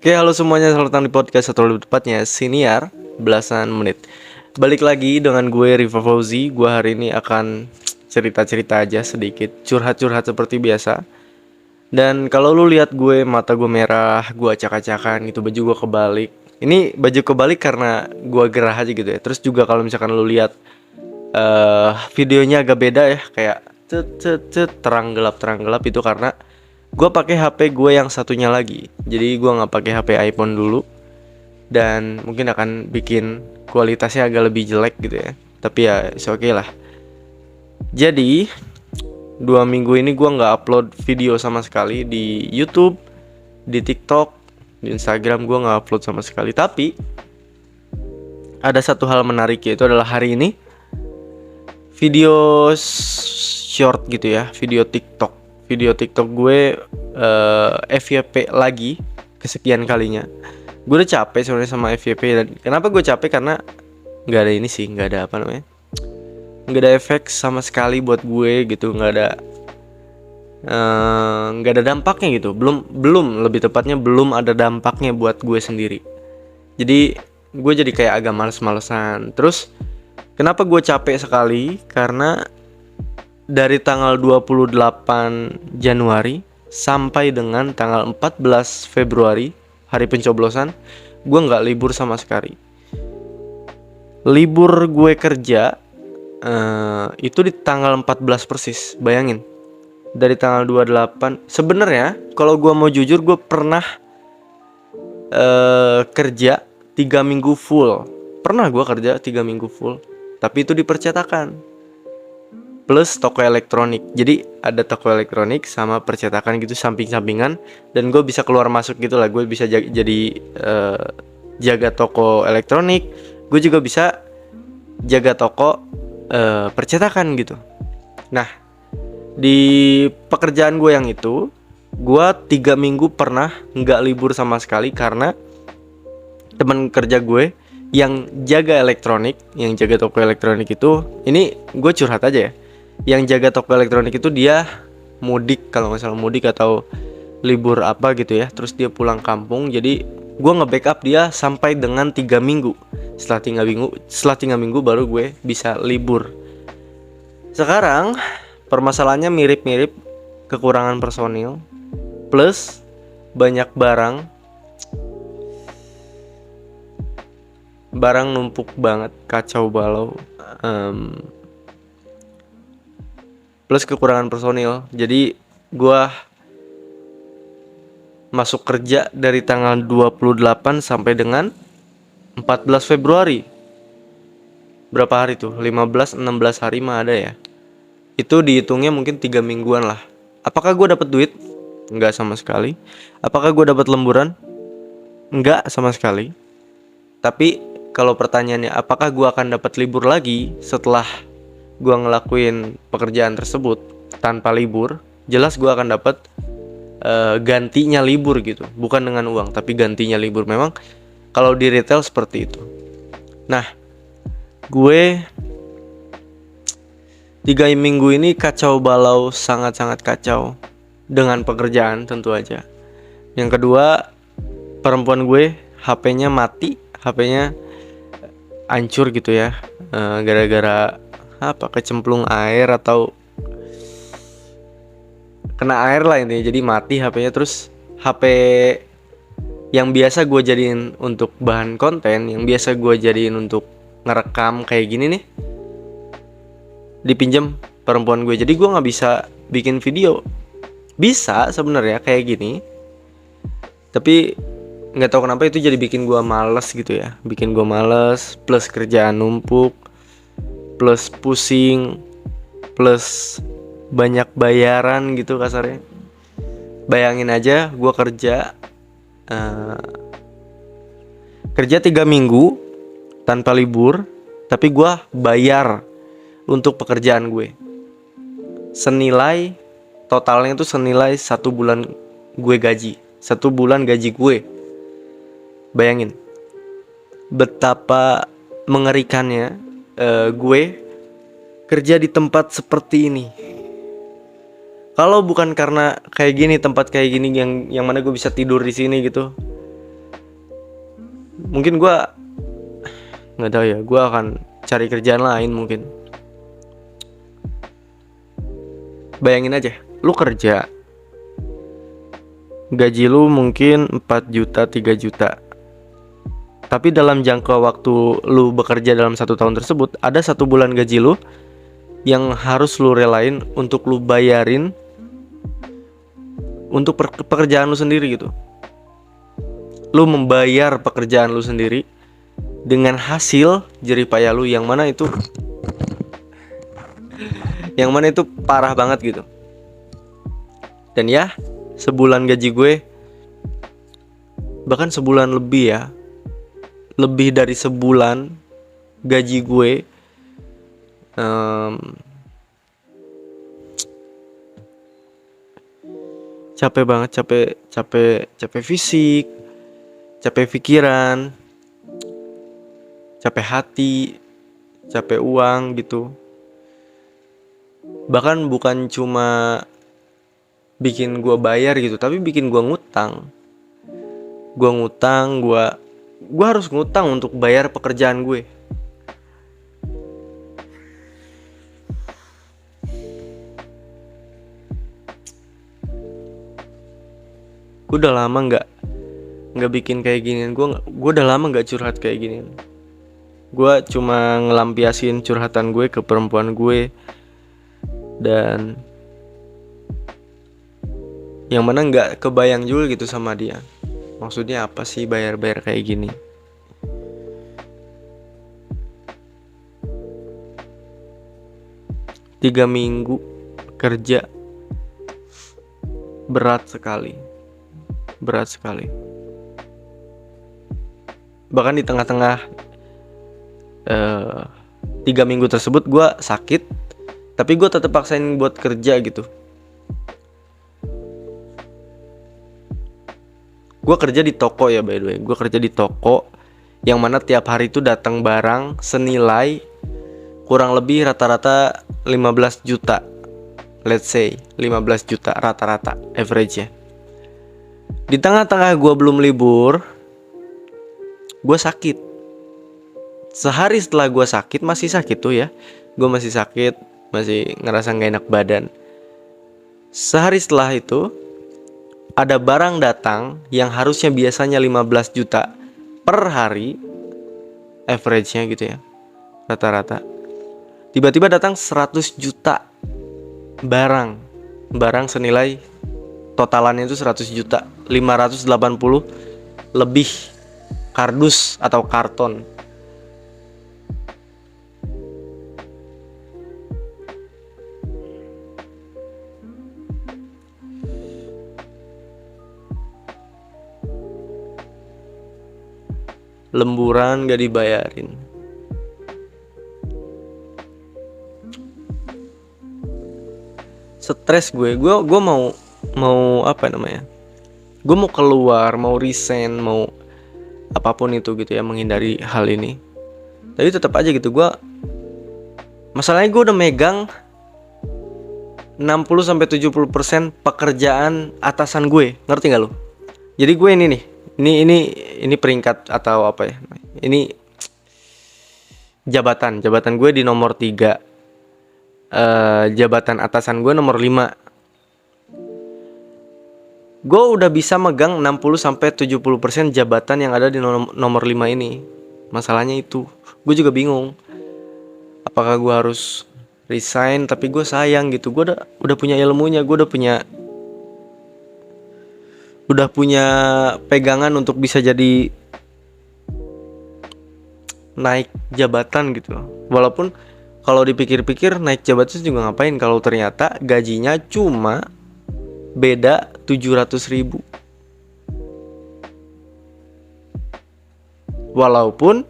Oke, halo semuanya, selamat datang di podcast atau lebih tepatnya Siniar Belasan Menit. Balik lagi dengan gue Riva Fauzi. Gue hari ini akan cerita-cerita aja sedikit, curhat-curhat seperti biasa. Dan kalau lu lihat gue, mata gue merah, gue acak-acakan gitu, baju gue kebalik. Ini baju kebalik karena gue gerah aja gitu ya. Terus juga kalau misalkan lu lihat videonya agak beda ya, kayak terang gelap itu karena gue pakai HP gue yang satunya lagi. Jadi gue nggak pakai HP iPhone dulu dan mungkin akan bikin kualitasnya agak lebih jelek gitu ya. Tapi ya oke lah. Jadi 2 minggu ini gue nggak upload video sama sekali di YouTube, di TikTok, di Instagram gue nggak upload sama sekali. Tapi ada satu hal menarik, yaitu adalah hari ini video short gitu ya, video TikTok gue FYP lagi kesekian kalinya. Gue udah capek sebenarnya sama FYP. Dan kenapa gue capek? Karena nggak ada ini sih, nggak ada apa namanya, nggak ada efek sama sekali buat gue gitu, nggak ada dampaknya gitu. Belum lebih tepatnya belum ada dampaknya buat gue sendiri. Jadi gue jadi kayak agak males-malesan. Terus kenapa gue capek sekali? Karena dari tanggal 28 Januari sampai dengan tanggal 14 Februari, hari pencoblosan, gue nggak libur sama sekali. Libur gue kerja itu di tanggal 14 persis, bayangin. Dari tanggal 28, sebenarnya kalau gue mau jujur, gue pernah kerja 3 minggu full. Pernah gue kerja 3 minggu full, tapi itu di percetakan plus toko elektronik. Jadi ada toko elektronik sama percetakan gitu, samping-sampingan. Dan gue bisa keluar masuk gitu lah. Gue bisa jaga toko elektronik. Gue juga bisa jaga toko percetakan gitu. Nah, di pekerjaan gue yang itu, gue 3 minggu pernah gak libur sama sekali. Karena teman kerja gue yang jaga elektronik, yang jaga toko elektronik itu, ini gue curhat aja ya, yang jaga toko elektronik itu dia mudik, kalau nggak salah mudik atau libur apa gitu ya. Terus dia pulang kampung. Jadi gue nge-backup dia sampai dengan 3 minggu. Setelah 3 minggu baru gue bisa libur. Sekarang permasalahannya mirip-mirip, kekurangan personil plus banyak barang numpuk banget, kacau balau, plus kekurangan personil. Jadi gue masuk kerja dari tanggal 28 sampai dengan 14 Februari. Berapa hari tuh? 15-16 hari mah ada ya. Itu dihitungnya mungkin 3 mingguan lah. Apakah gue dapat duit? Enggak sama sekali. Apakah gue dapat lemburan? Enggak sama sekali. Tapi kalau pertanyaannya apakah gue akan dapat libur lagi setelah gue ngelakuin pekerjaan tersebut tanpa libur, jelas gue akan dapat gantinya libur gitu. Bukan dengan uang, tapi gantinya libur. Memang kalau di retail seperti itu. Nah, gue 3 minggu ini kacau balau, sangat-sangat kacau dengan pekerjaan tentu aja. Yang kedua, perempuan gue HP-nya mati, HP-nya hancur gitu ya, gara-gara apa, kecemplung air atau kena air lah intinya. Jadi mati HP-nya. Terus HP yang biasa gue jadiin untuk bahan konten, yang biasa gue jadiin untuk ngerekam kayak gini nih, dipinjam perempuan gue. Jadi gue nggak bisa bikin video. Bisa sebenarnya kayak gini, tapi nggak tahu kenapa itu jadi bikin gue males gitu ya. Bikin gue males, plus kerjaan numpuk, plus pusing, plus banyak bayaran gitu kasarnya. Bayangin aja, gue kerja 3 minggu tanpa libur, tapi gue bayar untuk pekerjaan gue senilai, totalnya itu senilai 1 bulan gue gaji, 1 bulan gaji gue. Bayangin betapa mengerikannya gue kerja di tempat seperti ini. Kalau bukan karena kayak gini, tempat kayak gini yang mana gue bisa tidur di sini gitu, mungkin gue nggak tahu ya, gue akan cari kerjaan lain mungkin. Bayangin aja, lu kerja, gaji lu mungkin 4 juta, 3 juta. Tapi dalam jangka waktu lu bekerja dalam 1 tahun tersebut, ada 1 bulan gaji lu yang harus lu relain untuk lu bayarin untuk pekerjaan lu sendiri gitu. Lu membayar pekerjaan lu sendiri dengan hasil jeripaya lu yang mana itu parah banget gitu. Dan ya, sebulan gaji gue, bahkan sebulan lebih ya, lebih dari sebulan gaji gue capek banget, capek fisik, capek pikiran, capek hati, capek uang gitu. Bahkan bukan cuma bikin gue bayar gitu, tapi bikin gue ngutang. Gue harus ngutang untuk bayar pekerjaan gue. Gue udah lama nggak bikin kayak ginian. Gue udah lama nggak curhat kayak ginian. Gue cuma ngelampiasin curhatan gue ke perempuan gue, dan yang mana nggak kebayang juga gitu sama dia. Maksudnya apa sih bayar-bayar kayak gini? Tiga minggu kerja berat sekali. Bahkan di tengah-tengah 3 minggu tersebut gue sakit, tapi gue tetap paksain buat kerja gitu. Gue kerja di toko ya, by the way. Gue kerja di toko yang mana tiap hari itu datang barang senilai kurang lebih rata-rata 15 juta. Let's say 15 juta rata-rata average-nya. Di tengah-tengah gue belum libur, gue sakit. Sehari setelah gue sakit, masih sakit tuh ya, gue masih sakit, masih ngerasa gak enak badan. Sehari setelah itu, ada barang datang yang harusnya biasanya 15 juta per hari, average-nya gitu ya, rata-rata. Tiba-tiba datang 100 juta barang senilai totalannya itu 100 juta, 580 lebih kardus atau karton. Lemburan gak dibayarin. Stres gue mau apa namanya? Gue mau keluar, mau resign, mau apapun itu gitu ya, menghindari hal ini. Tapi tetap aja gitu, masalahnya gue udah megang 60-70% pekerjaan atasan gue. Ngerti gak lo? Jadi gue ini nih, ini peringkat atau apa ya? Ini jabatan gue di nomor 3. Jabatan atasan gue nomor 5. Gue udah bisa megang 60-70% jabatan yang ada di nomor 5 ini. Masalahnya itu, gue juga bingung. Apakah gue harus resign? Tapi gue sayang gitu. Gue udah punya ilmunya, gue udah punya pegangan untuk bisa jadi naik jabatan gitu. Walaupun kalau dipikir-pikir naik jabatan juga ngapain kalau ternyata gajinya cuma beda 700.000. Walaupun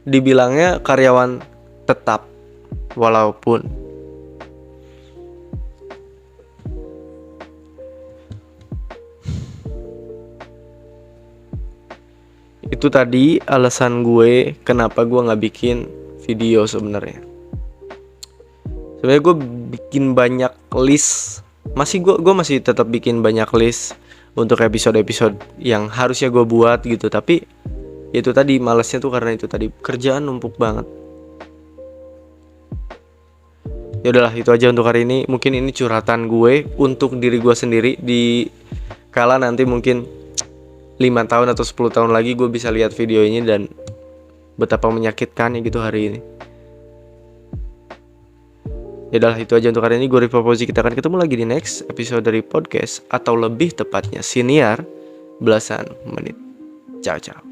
dibilangnya karyawan tetap, walaupun itu tadi alasan gue kenapa gue nggak bikin video sebenarnya. Sebenarnya gue bikin banyak list, gue masih tetap bikin banyak list untuk episode-episode yang harusnya gue buat gitu, tapi Itu tadi malesnya tuh karena itu tadi, kerjaan numpuk banget. Ya udahlah, itu aja untuk hari ini. Mungkin ini curhatan gue untuk diri gue sendiri, di kala nanti mungkin 5 tahun atau 10 tahun lagi gue bisa lihat video ini dan betapa menyakitkannya gitu hari ini. Ya udahlah, itu aja untuk hari ini. Gue Rifa Fauzi, kita akan ketemu lagi di next episode dari podcast, atau lebih tepatnya siniar belasan menit. Ciao ciao.